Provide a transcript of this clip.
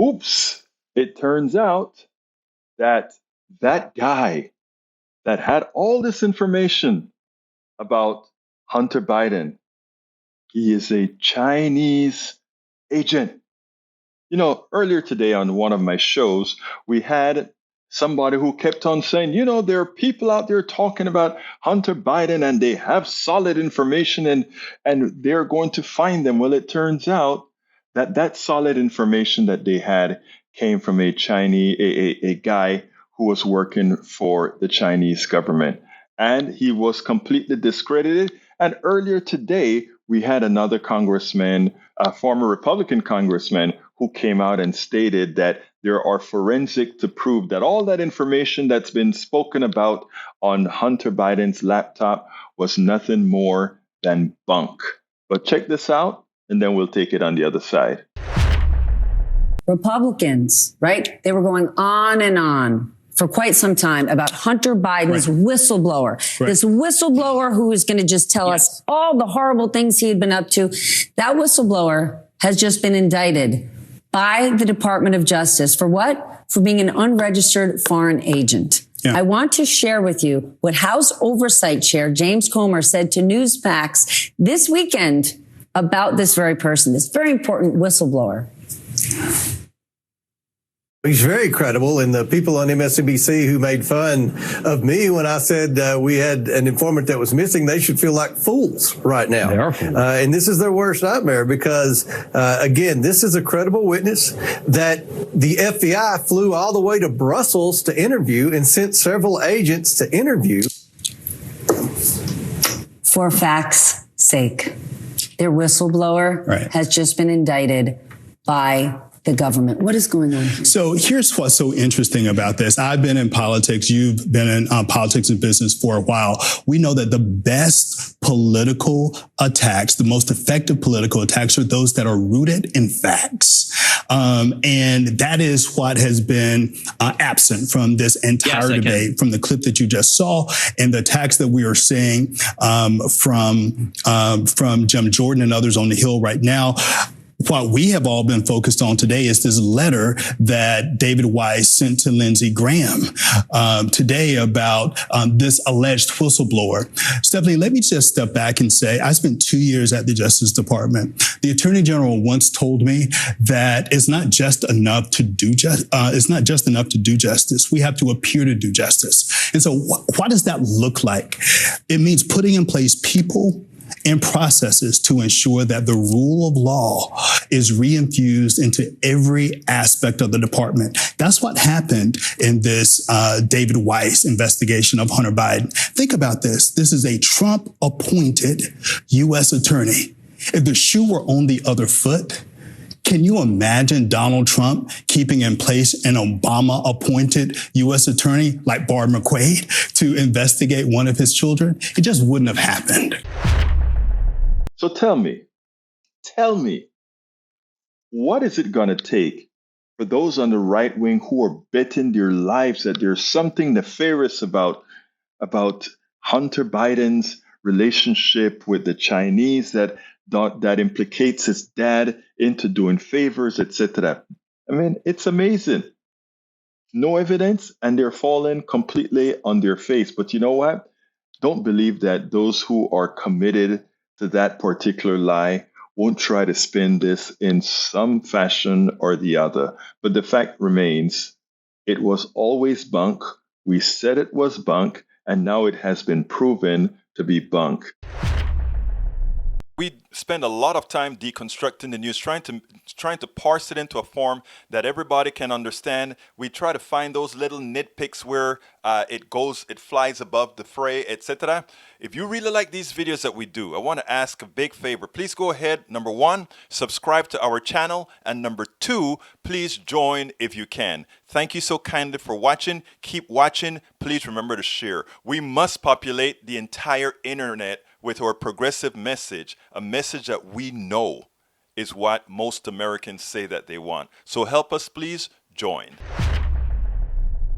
Oops, it turns out that that guy that had all this information about Hunter Biden, he is a Chinese agent. You know, earlier today on one of my shows, we had somebody who kept on saying, you know, there are people out there talking about Hunter Biden and they have solid information and they're going to find them. Well, it turns out that that solid information that they had came from a Chinese, a guy who was working for the Chinese government. And he was completely discredited. And earlier today, we had another congressman, a former Republican congressman, who came out and stated that there are forensic to prove that all that information that's been spoken about on Hunter Biden's laptop was nothing more than bunk. But check this out, and then we'll take it on the other side. Republicans, right? They were going on and on for quite some time about Hunter Biden's whistleblower. Right. This whistleblower who is going to just tell us all the horrible things he had been up to. That whistleblower has just been indicted by the Department of Justice for what? For being an unregistered foreign agent. Yeah. I want to share with you what House Oversight Chair James Comer said to Newsmax this weekend about this very person, this very important whistleblower. He's very credible, and the people on MSNBC who made fun of me when I said we had an informant that was missing, they should feel like fools right now. They are fools. And this is their worst nightmare because, again, this is a credible witness that the FBI flew all the way to Brussels to interview and sent several agents to interview. For facts' sake, their whistleblower has just been indicted by the government. What is going on here? So here's what's so interesting about this. I've been in politics. You've been in politics and business for a while. We know that the best political attacks, the most effective political attacks are those that are rooted in facts. And that is what has been absent from this entire debate, from the clip that you just saw and the attacks that we are seeing from Jim Jordan and others on the Hill right now. What we have all been focused on today is this letter that David Weiss sent to Lindsey Graham today about this alleged whistleblower. Stephanie, let me just step back and say I spent 2 years at the Justice Department. The Attorney General once told me that it's not just enough to do justice. We have to appear to do justice. And so what does that look like? It means putting in place people and processes to ensure that the rule of law is reinfused into every aspect of the department. That's what happened in this David Weiss investigation of Hunter Biden. Think about this. This is a Trump-appointed U.S. attorney. If the shoe were on the other foot, can you imagine Donald Trump keeping in place an Obama-appointed U.S. attorney like Barb McQuaid to investigate one of his children? It just wouldn't have happened. So tell me, what is it going to take for those on the right wing who are betting their lives that there's something nefarious about Hunter Biden's relationship with the Chinese that implicates his dad into doing favors, etc. I mean, it's amazing. No evidence, and they're falling completely on their face. But you know what? Don't believe that those who are committed to that particular lie won't try to spin this in some fashion or the other. But the fact remains, it was always bunk. We said it was bunk, and now it has been proven to be bunk. We spend a lot of time deconstructing the news, trying to parse it into a form that everybody can understand. We try to find those little nitpicks where it flies above the fray, etc. If you really like these videos that we do, I want to ask a big favor. Please go ahead. Number 1, subscribe to our channel. And number 2, please join if you can. Thank you so kindly for watching. Keep watching. Please remember to share. We must populate the entire internet with our progressive message, a message that we know is what most Americans say that they want. So help us, please join.